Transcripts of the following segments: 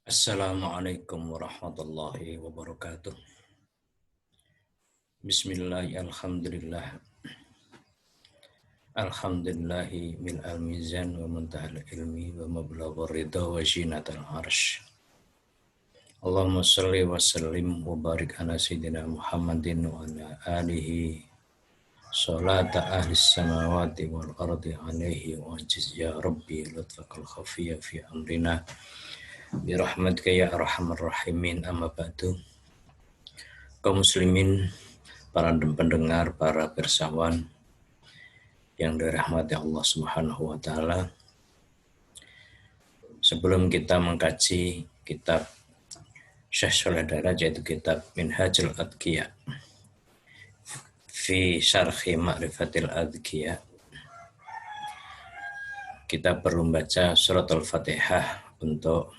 Assalamualaikum warahmatullahi wabarakatuh. Bismillahirrahmanirrahim. Alhamdulillahi min al-mizan wa muntahal ilmi wa mablaghur ridha wa zinatal arsh. Allahumma salli wa sallim wa barik ala sayyidina Muhammadin wa ala alihi salata ahli samawati wal ardi alaihi wa ajiz ya rabbi lutfakal khafiyya fi amrina birahmatika ya arhamar rahimin amma ba'du. Kaum muslimin, para pendengar, para pirsawan yang dirahmati Allah Subhanahu wa taala. Sebelum kita mengkaji kitab Syekh Shalih Daraj, yaitu kitab Minhajul Adqiya fi Syarhi Ma'rifatil Adqiya, kita perlu membaca surat Al-Fatihah untuk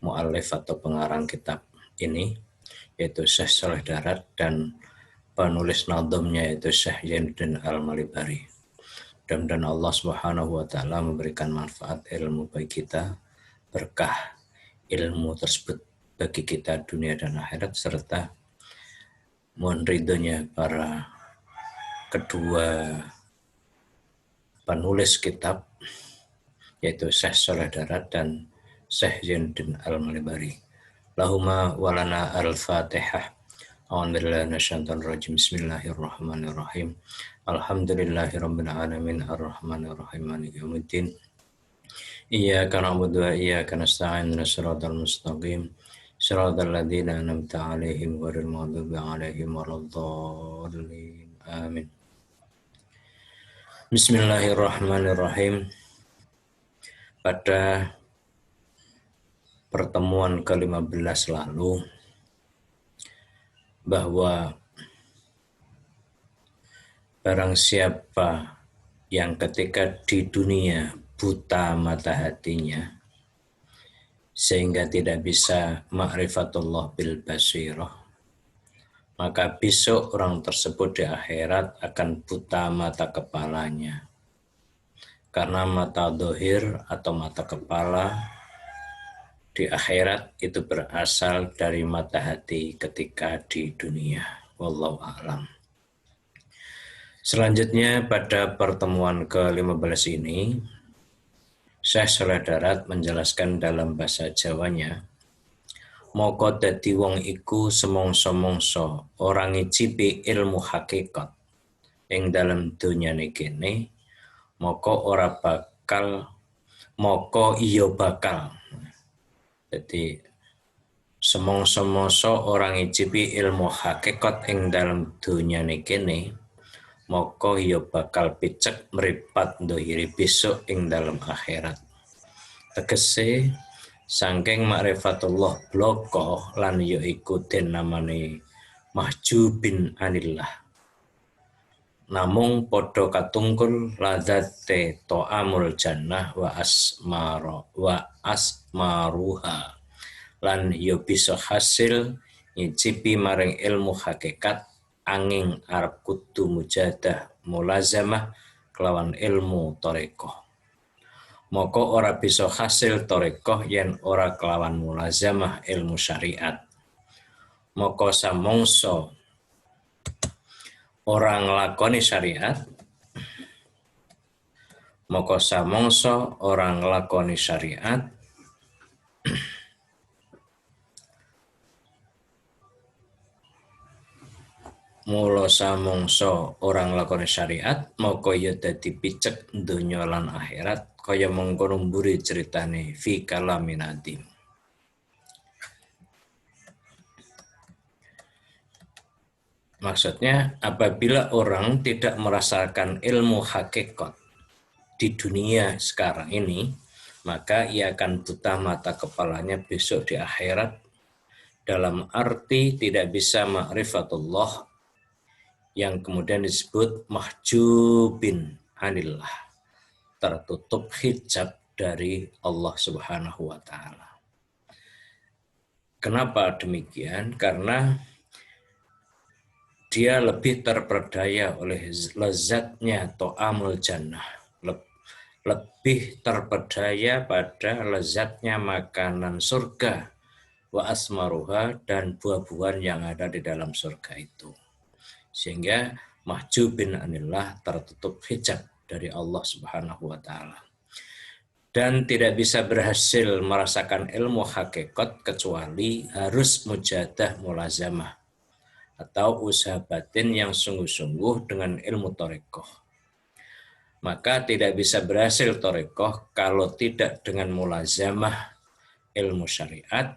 mu'allif atau pengarang kitab ini, yaitu Syekh Shalih Daraj, dan penulis nadhamnya yaitu Syekh Zainuddin Al-Malibari. Mudah-mudahan Allah Subhanahu wa taala memberikan manfaat ilmu bagi kita, berkah ilmu tersebut bagi kita dunia dan akhirat, serta mohon ridhonya para kedua penulis kitab yaitu Syekh Shalih Daraj dan Syekh Zainuddin Al-Malibari. Lahumma walana al-Fatihah. Bismillahirrahmanirrahim. Alhamdulillahirabbil alamin arrahmanirrahim maliki yaumiddin. Iyyaka na'budu wa iyyaka nasta'in shiratal mustaqim shiratal ladzina an'amta 'alaihim ghairil maghdubi 'alaihim waladdallin. Amin. Bismillahirrahmanirrahim. Pada pertemuan ke-15 lalu, bahwa barang siapa yang ketika di dunia buta mata hatinya sehingga tidak bisa ma'rifatullah bil basirah, maka besok orang tersebut di akhirat akan buta mata kepalanya, karena mata dohir atau mata kepala di akhirat itu berasal dari mata hati ketika di dunia. Wallahu a'lam. Selanjutnya pada pertemuan ke-15 ini, Syekh Shalih Daraj menjelaskan dalam bahasa Jawanya, moko dadi wong iku semongso-mongso orang ngicipi ilmu hakikat ing dalam dunyane kene, moko ora bakal, moko iya bakal. Jadi semongso-mongso orang ngicipi ilmu hakikat ing dalam dunia kene, moko ya bakal picek meripat dohiri besok ing dalam akhirat. Tegese saking ma'rifatullah bloko lan ya iku den namane mahjubin anillah. Namung padha katungkul ladzate ta'amul jannah wa asmaruha, lan yo bisa hasil nyicipi maring ilmu hakikat angin arep kudu mujadah mulazamah kelawan ilmu tarekoh. Moko ora bisa hasil tarekoh yen ora kelawan mulazamah ilmu syariat. Moko samongso orang lakoni syariat, moko samongso orang lakoni syariat, mula samongso orang lakoni syariat, moko ya dadi picek donya lan akhirat, kaya mengkono mburi ceritane fi kalamin adim. Maksudnya, apabila orang tidak merasakan ilmu hakikat di dunia sekarang ini, maka ia akan buta mata kepalanya besok di akhirat, dalam arti tidak bisa ma'rifatullah yang kemudian disebut mahjubin anillah, tertutup hijab dari Allah Subhanahu wa taala. Kenapa demikian? Karena dia lebih terperdaya oleh lezatnya ta'amul jannah, lebih terpedaya pada lezatnya makanan surga, wa asmaruha, dan buah-buahan yang ada di dalam surga itu. Sehingga mahjubin anillah, tertutup hijab dari Allah Subhanahu wa taala. Dan tidak bisa berhasil merasakan ilmu hakikat kecuali harus mujadah mulazamah atau usaha batin yang sungguh-sungguh dengan ilmu thariqah. Maka tidak bisa berhasil thariqah kalau tidak dengan mulazamah ilmu syariat.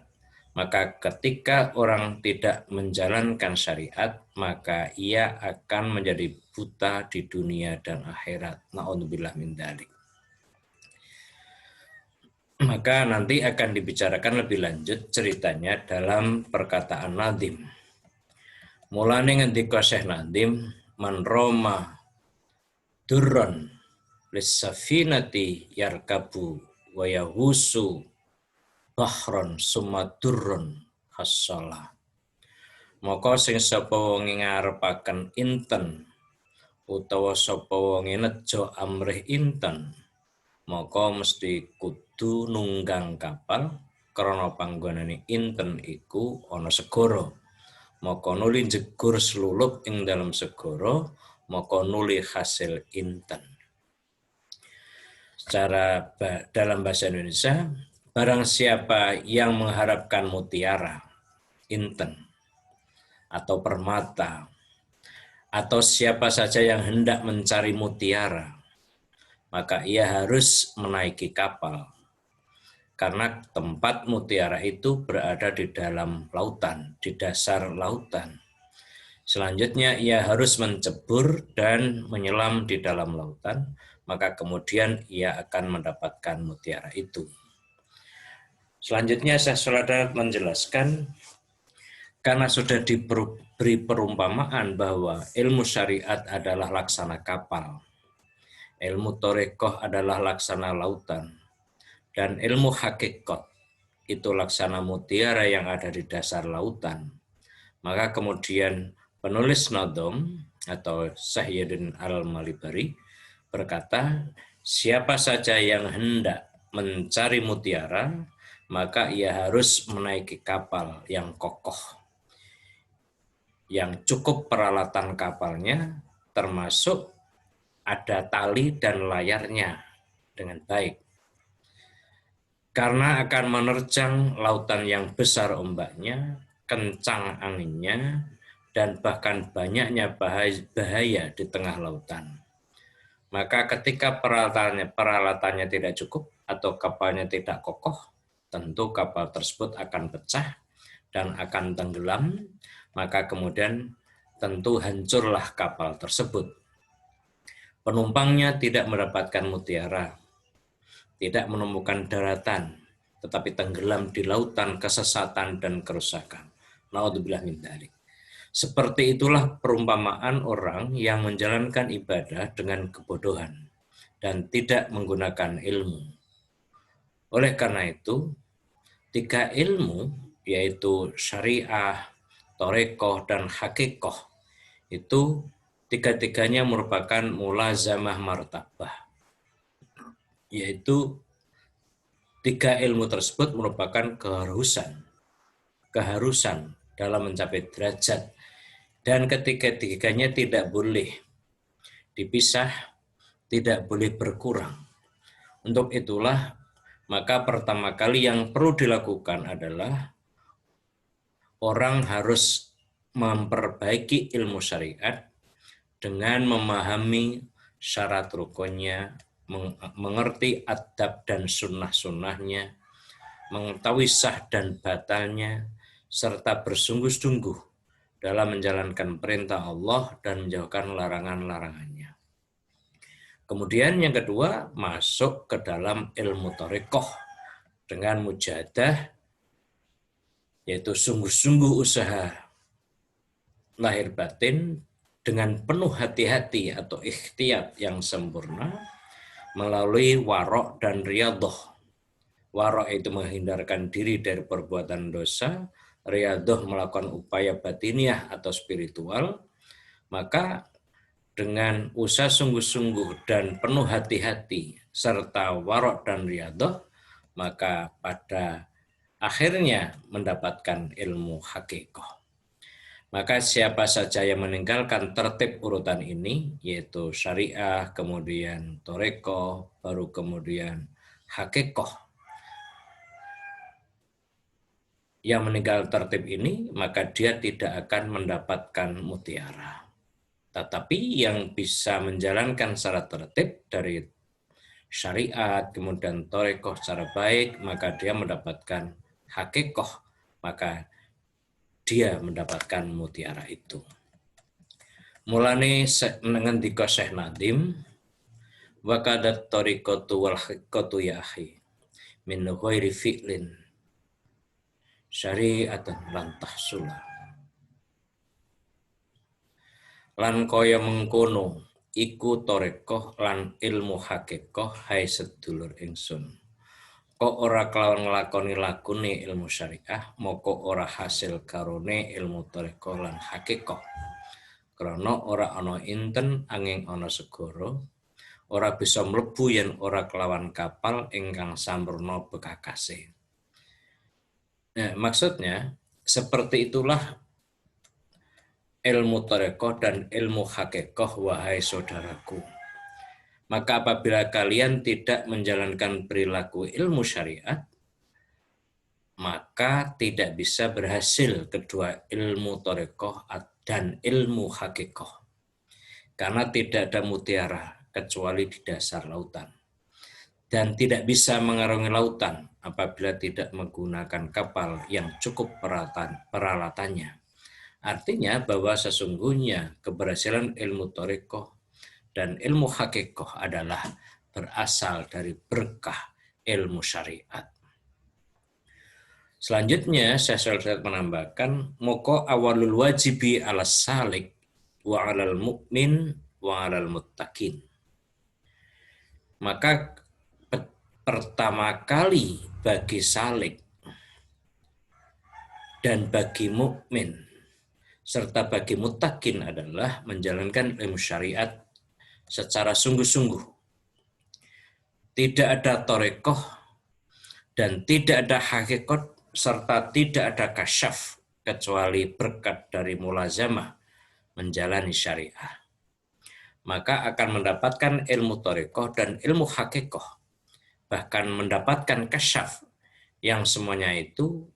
Maka ketika orang tidak menjalankan syariat, maka ia akan menjadi buta di dunia dan akhirat. Na'udzubillah min dzalik. Maka nanti akan dibicarakan lebih lanjut ceritanya dalam perkataan Nadim. Mulane ngendika Syekh Nadim, man roma durron lissafinati yarkabu wa yahusu bahron sumadurron hasalah. Maka sing sapa wong ngarepaken inten utawa sapa wong nejo amrih inten, maka mesti kudu nunggang kapal krana panggonane inten iku ana segara. Maka nuli jegur slulup ing dalam segara, maka nuli hasil inten. Secara dalam bahasa Indonesia, barang siapa yang mengharapkan mutiara, inten, atau permata, atau siapa saja yang hendak mencari mutiara, maka ia harus menaiki kapal. Karena tempat mutiara itu berada di dalam lautan, di dasar lautan. Selanjutnya ia harus mencebur dan menyelam di dalam lautan, maka kemudian ia akan mendapatkan mutiara itu. Selanjutnya Syekh Suladat menjelaskan, karena sudah diberi perumpamaan bahwa ilmu syariat adalah laksana kapal, ilmu thariqah adalah laksana lautan, dan ilmu hakikat itu laksana mutiara yang ada di dasar lautan. Maka kemudian penulis Nadom atau Syahyuddin Al-Malibari berkata, siapa saja yang hendak mencari mutiara, maka ia harus menaiki kapal yang kokoh, yang cukup peralatan kapalnya, termasuk ada tali dan layarnya dengan baik. Karena akan menerjang lautan yang besar ombaknya, kencang anginnya, dan bahkan banyaknya bahaya di tengah lautan. Maka ketika peralatannya tidak cukup atau kapalnya tidak kokoh, tentu kapal tersebut akan pecah dan akan tenggelam, maka kemudian tentu hancurlah kapal tersebut. Penumpangnya tidak mendapatkan mutiara, tidak menemukan daratan, tetapi tenggelam di lautan kesesatan dan kerusakan. Na'udzubillah min dzalik. Seperti itulah perumpamaan orang yang menjalankan ibadah dengan kebodohan dan tidak menggunakan ilmu. Oleh karena itu, 3 ilmu, yaitu syariah, thariqah, dan hakikoh, itu 3-tiganya merupakan mulazamah martabah. Yaitu 3 ilmu tersebut merupakan keharusan dalam mencapai derajat, dan ketiga-tiganya tidak boleh dipisah, tidak boleh berkurang. Untuk itulah maka pertama kali yang perlu dilakukan adalah orang harus memperbaiki ilmu syariat dengan memahami syarat rukunnya, mengerti adab dan sunnah-sunnahnya, mengetahui sah dan batalnya, serta bersungguh-sungguh dalam menjalankan perintah Allah dan menjauhkan larangan-larangannya. Kemudian yang kedua, masuk ke dalam ilmu thariqah dengan mujahadah, yaitu sungguh-sungguh usaha lahir batin dengan penuh hati-hati atau ikhtiyat yang sempurna melalui warok dan riyadhah. Warok itu menghindarkan diri dari perbuatan dosa, riyadhah melakukan upaya batiniah atau spiritual. Maka dengan usaha sungguh-sungguh dan penuh hati-hati serta warok dan riyadhah, maka pada akhirnya mendapatkan ilmu hakikoh. Maka siapa saja yang meninggalkan tertib urutan ini, yaitu syariah, kemudian torekoh, baru kemudian hakikoh, yang meninggal tertib ini, maka dia tidak akan mendapatkan mutiara. Tetapi yang bisa menjalankan secara tertib dari syariat, kemudian torekoh secara baik, maka dia mendapatkan hakikoh, maka dia mendapatkan mutiara itu. Mulane ngendika Syekh Nadim, wa kadat tariqatu wal haqiqatu ya akhi min ghairi fi'lin syari'atan lan tahsula. Lan kaya mengkono iku torekoh lan ilmu hakikoh hai sedulur ingsun. Kok ora kelawan nglakoni lakune ilmu syariah, moko ora hasil karone ilmu torekoh lan hakikoh. Krana ora ana inten angin ana segara, ora bisa mlebu yen ora kelawan kapal ingkang sampurna bekakase. Nah, maksudnya seperti itulah ilmu tarekoh dan ilmu hakikoh, wahai saudaraku. Maka apabila kalian tidak menjalankan perilaku ilmu syariat, maka tidak bisa berhasil kedua ilmu tarekoh dan ilmu hakikoh. Karena tidak ada mutiara kecuali di dasar lautan. Dan tidak bisa mengarungi lautan apabila tidak menggunakan kapal yang cukup peralatannya. Artinya bahwa sesungguhnya keberhasilan ilmu tarekoh dan ilmu hakikoh adalah berasal dari berkah ilmu syariat. Selanjutnya saya menambahkan, moko awalul wajibi ala salik wa alal mu'min wa alal muttaqin. Maka pertama kali bagi salik dan bagi mukmin serta bagi muttaqin adalah menjalankan ilmu syariat secara sungguh-sungguh. Tidak ada torekoh dan tidak ada hakikat serta tidak ada kasyaf kecuali berkat dari mulazamah menjalani syariah. Maka akan mendapatkan ilmu torekoh dan ilmu hakikoh, bahkan mendapatkan kasyaf yang semuanya itu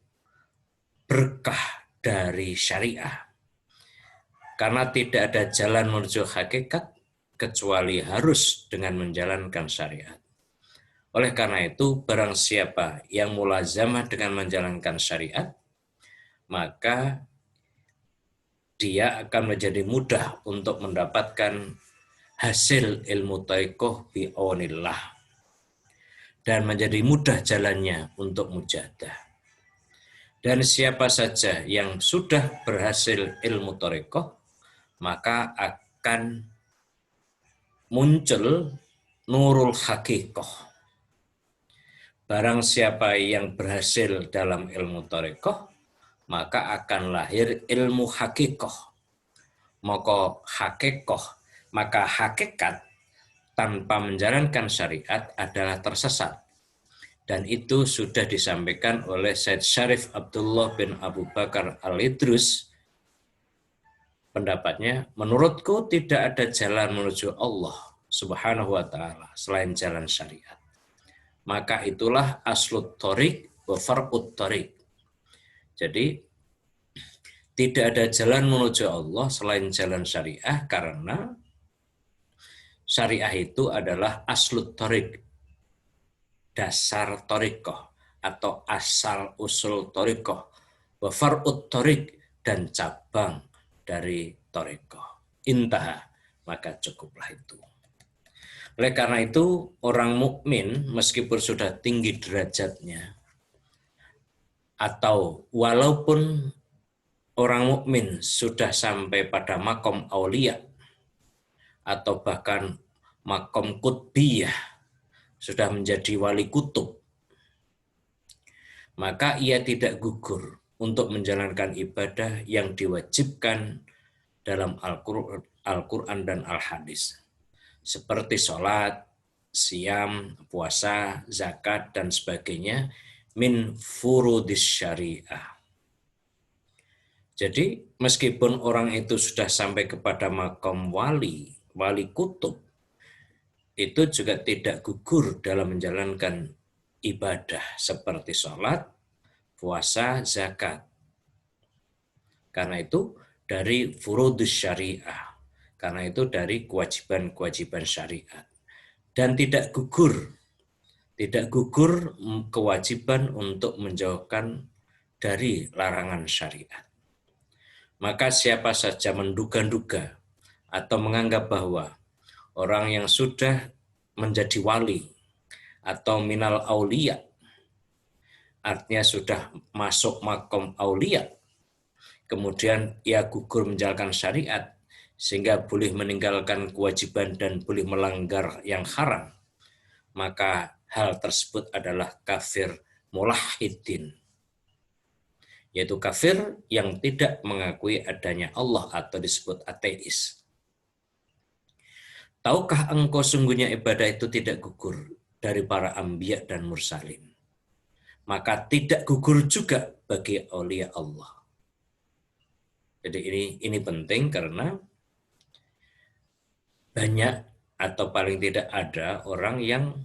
berkah dari syariah. Karena tidak ada jalan menuju hakikat kecuali harus dengan menjalankan syariat. Oleh karena itu, barang siapa yang mulazamah dengan menjalankan syariat, maka dia akan menjadi mudah untuk mendapatkan hasil ilmu tarekoh bi'aunillah dan menjadi mudah jalannya untuk mujahadah. Dan siapa saja yang sudah berhasil ilmu tarekoh, maka akan muncul nurul hakikoh. Barang siapa yang berhasil dalam ilmu tarekoh, maka akan lahir ilmu hakikoh. Maka hakikat tanpa menjalankan syariat adalah tersesat. Dan itu sudah disampaikan oleh Syed Syarif Abdullah bin Abu Bakar Al-Idrus. Pendapatnya, menurutku tidak ada jalan menuju Allah Subhanahu wa ta'ala selain jalan syariat. Maka itulah aslut thoriq wa far'ut thoriq. Jadi tidak ada jalan menuju Allah selain jalan syariah, karena syariah itu adalah aslut thoriq, dasar thoriqoh atau asal usul thoriqoh, wa far'ut thoriq, dan cabang dari thoriqoh. Intaha, maka cukuplah itu. Oleh karena itu, orang mukmin meskipun sudah tinggi derajatnya, atau walaupun orang mukmin sudah sampai pada makom aulia atau bahkan makom qutbiyah, sudah menjadi wali kutub, maka ia tidak gugur untuk menjalankan ibadah yang diwajibkan dalam Al-Quran dan Al-Hadis. Seperti sholat, siam, puasa, zakat, dan sebagainya, min furudis syariah. Jadi meskipun orang itu sudah sampai kepada makam wali kutub, itu juga tidak gugur dalam menjalankan ibadah seperti sholat, puasa, zakat. Karena itu dari furudus syariah. Karena itu dari kewajiban-kewajiban syariat. Dan tidak gugur kewajiban untuk menjauhkan dari larangan syariat. Maka siapa saja menduga-duga atau menganggap bahwa orang yang sudah menjadi wali atau minal aulia, artinya sudah masuk makom aulia, kemudian ia gugur menjalankan syariat, sehingga boleh meninggalkan kewajiban dan boleh melanggar yang haram, maka hal tersebut adalah kafir mulahidin, yaitu kafir yang tidak mengakui adanya Allah atau disebut ateis. Tahukah engkau sungguhnya ibadah itu tidak gugur dari para anbiya dan mursalin? Maka tidak gugur juga bagi aulia Allah. Jadi ini penting karena banyak atau paling tidak ada orang yang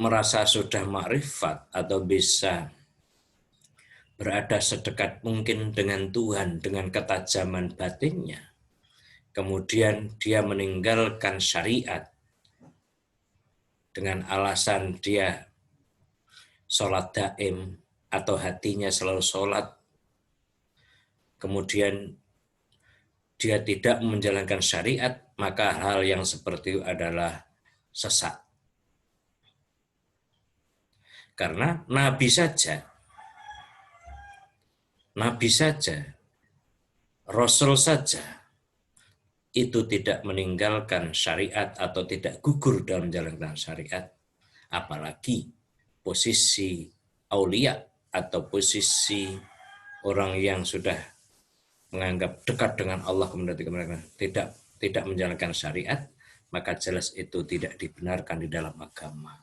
merasa sudah makrifat atau bisa berada sedekat mungkin dengan Tuhan dengan ketajaman batinnya. Kemudian dia meninggalkan syariat dengan alasan dia sholat daim atau hatinya selalu sholat. Kemudian dia tidak menjalankan syariat, maka hal yang seperti itu adalah sesat. Karena Nabi saja, Rasul saja, itu tidak meninggalkan syariat atau tidak gugur dalam menjalankan syariat. Apalagi posisi aulia atau posisi orang yang sudah menganggap dekat dengan Allah kemudian tidak menjalankan syariat, maka jelas itu tidak dibenarkan di dalam agama.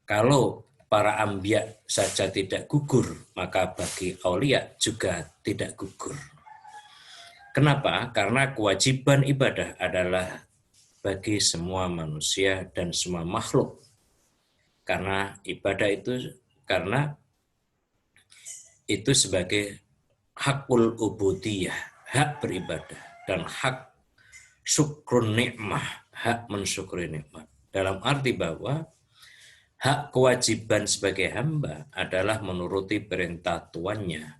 Kalau para anbiya saja tidak gugur, maka bagi aulia juga tidak gugur. Kenapa? Karena kewajiban ibadah adalah bagi semua manusia dan semua makhluk. Karena ibadah itu sebagai hakul ubudiyah, hak beribadah, dan hak syukrun nikmah, hak mensyukuri nikmat. Dalam arti bahwa hak kewajiban sebagai hamba adalah menuruti perintah tuannya,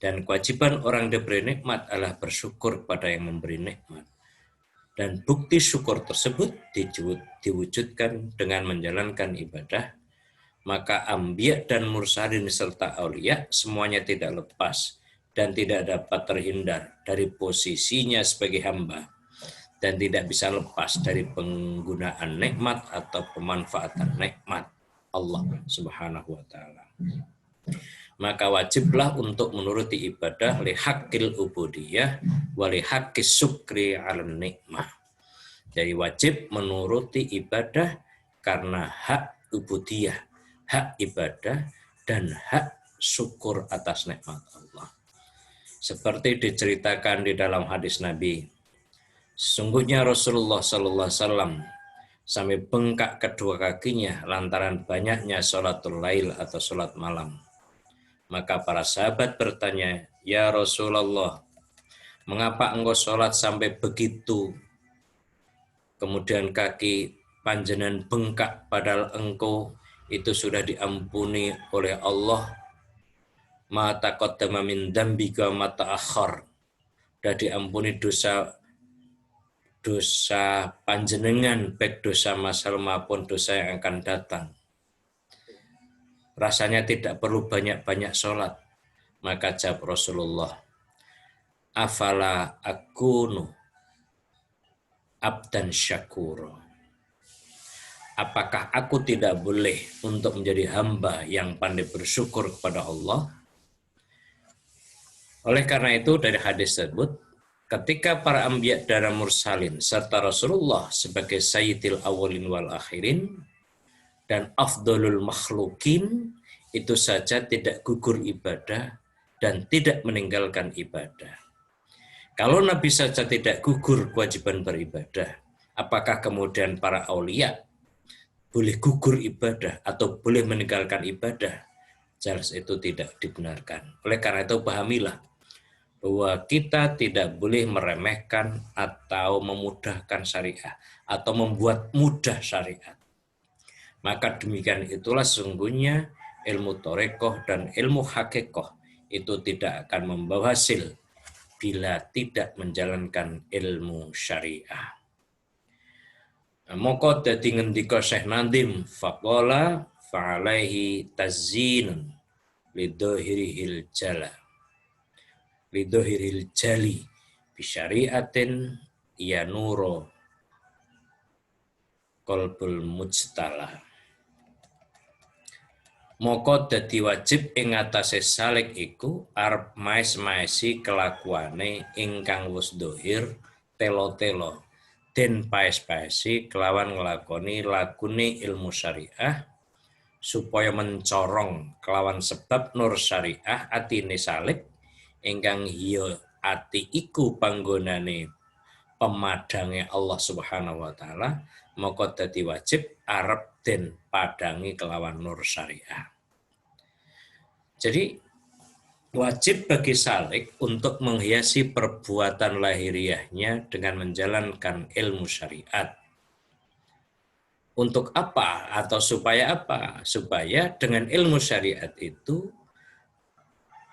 dan kewajiban orang diberi nikmat adalah bersyukur pada yang memberi nikmat. Dan bukti syukur tersebut diwujudkan dengan menjalankan ibadah. Maka anbiya dan mursalin serta aulia semuanya tidak lepas dan tidak dapat terhindar dari posisinya sebagai hamba dan tidak bisa lepas dari penggunaan nikmat atau pemanfaatan nikmat Allah Subhanahu wa taala. Maka wajiblah untuk menuruti ibadah li haqqil ubudiyah wa li haqqis syukri 'alan nikmah. Jadi wajib menuruti ibadah karena hak ubudiyah, hak ibadah dan hak syukur atas nikmat Allah. Seperti diceritakan di dalam hadis Nabi, sesungguhnya Rasulullah sallallahu alaihi wasallam sampai bengkak kedua kakinya lantaran banyaknya sholatul lail atau sholat malam. Maka para sahabat bertanya, "Ya Rasulullah, mengapa engkau sholat sampai begitu? Kemudian kaki panjenengan bengkak padahal engkau itu sudah diampuni oleh Allah. Ma taqaddama min dzambika ma ta'akhkhar." Sudah diampuni dosa panjenengan, baik dosa masa lalu maupun dosa yang akan datang. Rasanya tidak perlu banyak-banyak sholat. Maka jawab Rasulullah, afala akunu abdan syakura. Apakah aku tidak boleh untuk menjadi hamba yang pandai bersyukur kepada Allah? Oleh karena itu dari hadis tersebut, ketika para anbiya dan mursalin serta Rasulullah sebagai sayyidil awalin wal akhirin dan afdolul makhlukin itu saja tidak gugur ibadah dan tidak meninggalkan ibadah. Kalau Nabi saja tidak gugur kewajiban beribadah, apakah kemudian para aulia boleh gugur ibadah atau boleh meninggalkan ibadah? Jelas itu tidak dibenarkan. Oleh karena itu pahamilah bahwa kita tidak boleh meremehkan atau memudahkan syariah atau membuat mudah syariat. Maka demikian itulah sesungguhnya ilmu torekoh dan ilmu hakikoh itu tidak akan membawa hasil bila tidak menjalankan ilmu syariah. Moko dadi ngendika Syekh Nadim faqala fa'alaihi tazinun lidohirihil jali bisyariatin ya nuro qalbul mujtala. Moko dadi wajib ing atase salik iku arep maes-maesi kelakuane ingkang wis dohir telo-telo den paes-paesi kelawan nglakoni lakune ilmu syariah supaya mencorong kelawan sebab nur syariah atine salik ingkang hiya ati iku panggonane pemadange Allah Subhanahu wa taala, maka dadi wajib arep den padangi kelawan nur syariah. Jadi wajib bagi salik untuk menghiasi perbuatan lahiriahnya dengan menjalankan ilmu syariat. Untuk apa atau supaya apa? Supaya dengan ilmu syariat itu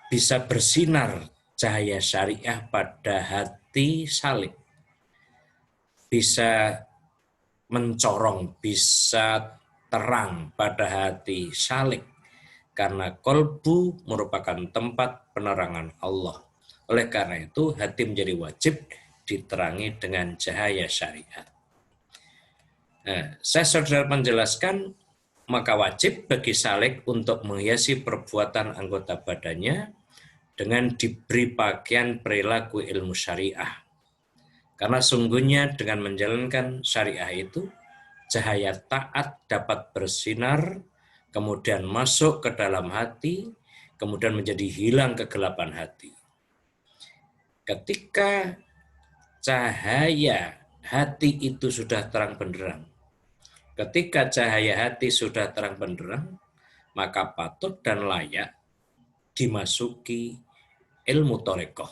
bisa bersinar cahaya syariah pada hati salik. Bisa mencorong, bisa terang pada hati salik. Karena kolbu merupakan tempat penerangan Allah. Oleh karena itu, hati menjadi wajib diterangi dengan cahaya syariat. Nah, saya sudah menjelaskan, maka wajib bagi salik untuk menghiasi perbuatan anggota badannya dengan diberi pakaian perilaku ilmu syariah. Karena sungguhnya dengan menjalankan syariah itu, cahaya taat dapat bersinar, kemudian masuk ke dalam hati, kemudian menjadi hilang kegelapan hati. Ketika cahaya hati itu sudah terang benderang, ketika cahaya hati sudah terang benderang, maka patut dan layak dimasuki ilmu torekoh.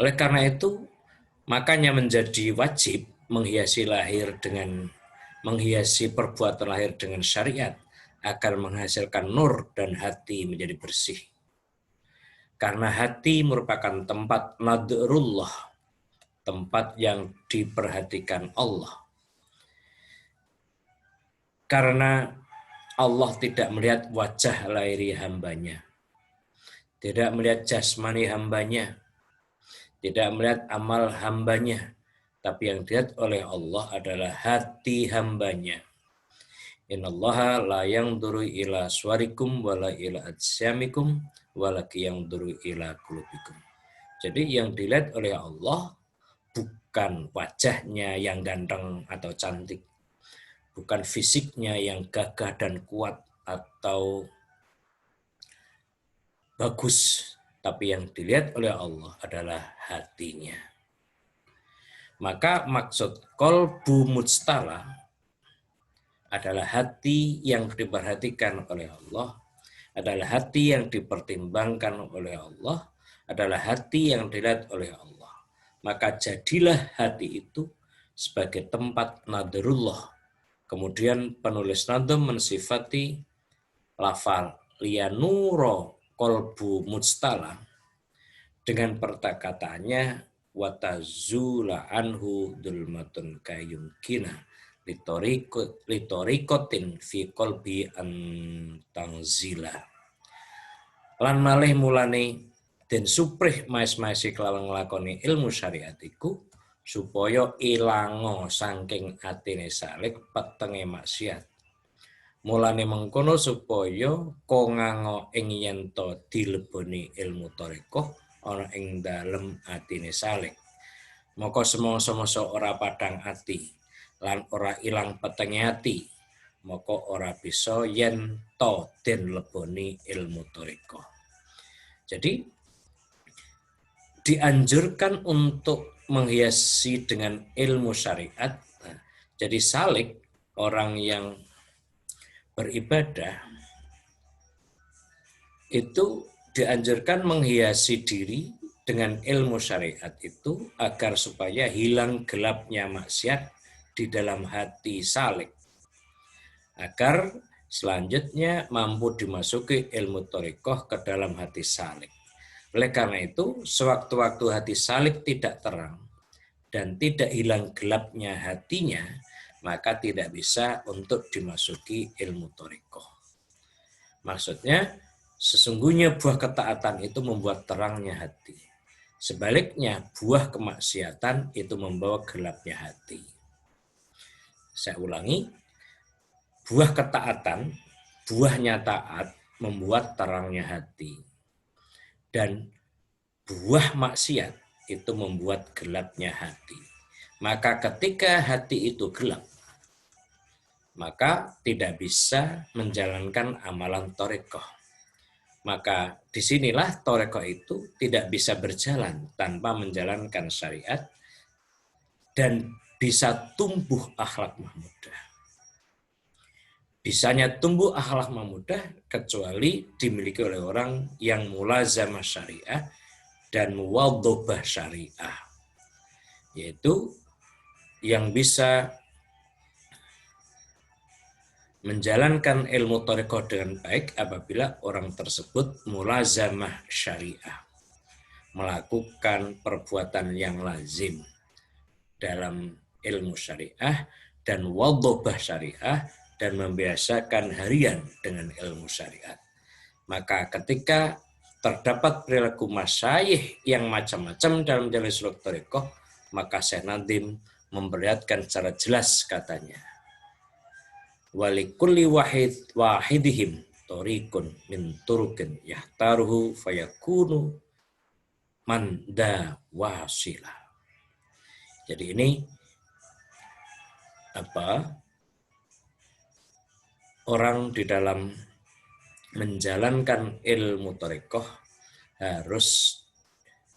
Oleh karena itu, makanya menjadi wajib menghiasi perbuatan lahir dengan syariat agar menghasilkan nur dan hati menjadi bersih. Karena hati merupakan tempat nadrullah, tempat yang diperhatikan Allah. Karena Allah tidak melihat wajah lahiri hambanya, tidak melihat jasmani hambanya, tidak melihat amal hambanya, tapi yang dilihat oleh Allah adalah hati hambanya. Innallaha la yanzuru ila suwarikum wala ila ajsamikum walakin yanzuru ila qulubikum. Jadi yang dilihat oleh Allah bukan wajahnya yang ganteng atau cantik, bukan fisiknya yang gagah dan kuat atau bagus, tapi yang dilihat oleh Allah adalah hatinya. Maka maksud qalbu mujtala adalah hati yang diperhatikan oleh Allah, adalah hati yang dipertimbangkan oleh Allah, adalah hati yang dilihat oleh Allah. Maka jadilah hati itu sebagai tempat nadrullah. Kemudian penulis nadam mensifati lafal liyanuro qalbu mujtala dengan perkataannya watazula anhu dulmatun kayumkina litorikotin fi qalbi antangzila. Lan malih mulane den suprih maes-maesi kelawan nglakoni ilmu syariat iku supaya ilango saking atine salik petenge maksiat. Mulane mengkono supaya kongango ing yen to dileboni ilmu tarekoh ana ing dalem atine salik. Maka semangsa-mangsa ora padhang ati lan ora ilang petenge ati, maka ora bisa yen to den leboni ilmu thariqah. Jadi dianjurkan untuk menghiasi dengan ilmu syariat. Nah, jadi salik, orang yang beribadah itu dianjurkan menghiasi diri dengan ilmu syariat itu agar supaya hilang gelapnya maksiat di dalam hati salik, agar selanjutnya mampu dimasuki ilmu thariqah ke dalam hati salik. Oleh karena itu, sewaktu-waktu hati salik tidak terang dan tidak hilang gelapnya hatinya, maka tidak bisa untuk dimasuki ilmu thariqah. Maksudnya, sesungguhnya buah ketaatan itu membuat terangnya hati. Sebaliknya, buah kemaksiatan itu membawa gelapnya hati. Saya ulangi, buah ketaatan, buahnya taat membuat terangnya hati. Dan buah maksiat itu membuat gelapnya hati. Maka ketika hati itu gelap, maka tidak bisa menjalankan amalan thariqah. Maka disinilah thariqah itu tidak bisa berjalan tanpa menjalankan syariat dan bisa tumbuh akhlak mahmudah. Bisanya tumbuh akhlak mahmudah kecuali dimiliki oleh orang yang mulazamah syariah dan muwadhabah syariah, yaitu yang bisa menjalankan ilmu thariqah dengan baik apabila orang tersebut mulazamah syariah, melakukan perbuatan yang lazim dalam ilmu syariah dan wadhabah syariah dan membiasakan harian dengan ilmu syariat. Maka ketika terdapat perilaku masyayikh yang macam-macam dalam jalur suluk thariqah, maka Syekh Nadim memperlihatkan secara jelas katanya, walikulli wahidihim tariqun min turukin yahtaruhu fayakunu manda wasila. Jadi ini orang di dalam menjalankan ilmu thariqah harus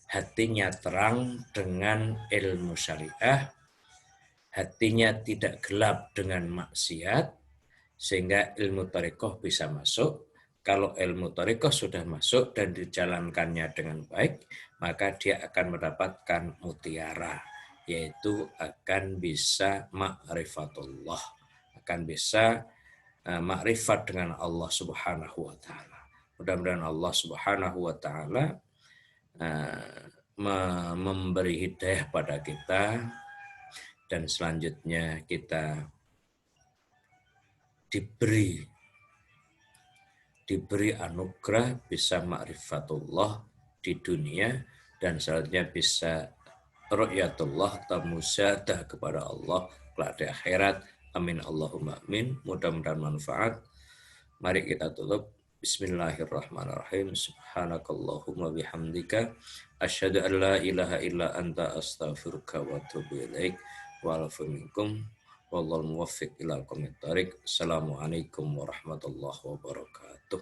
hatinya terang dengan ilmu syariah, hatinya tidak gelap dengan maksiat, sehingga ilmu thariqah bisa masuk. Kalau ilmu thariqah sudah masuk dan dijalankannya dengan baik, maka dia akan mendapatkan mutiara, yaitu akan bisa ma'rifatullah, akan bisa makrifat dengan Allah Subhanahu wa taala. Mudah-mudahan Allah Subhanahu wa taala memberi hidayah pada kita dan selanjutnya kita diberi anugerah bisa ma'rifatullah di dunia dan selanjutnya bisa ru'yatullah atau musyadah kepada Allah kelak di akhirat. Amin Allahumma amin. Mudah-mudahan manfaat. Mari kita tutup. Bismillahirrahmanirrahim. Subhanakallahumma bihamdika asyhadu an la ilaha illa anta astaghfiruka wa atubu ilaik. Wa alafu minkum wallahu muwaffiq ila aqwamit thariq. Assalamualaikum warahmatullahi wabarakatuh.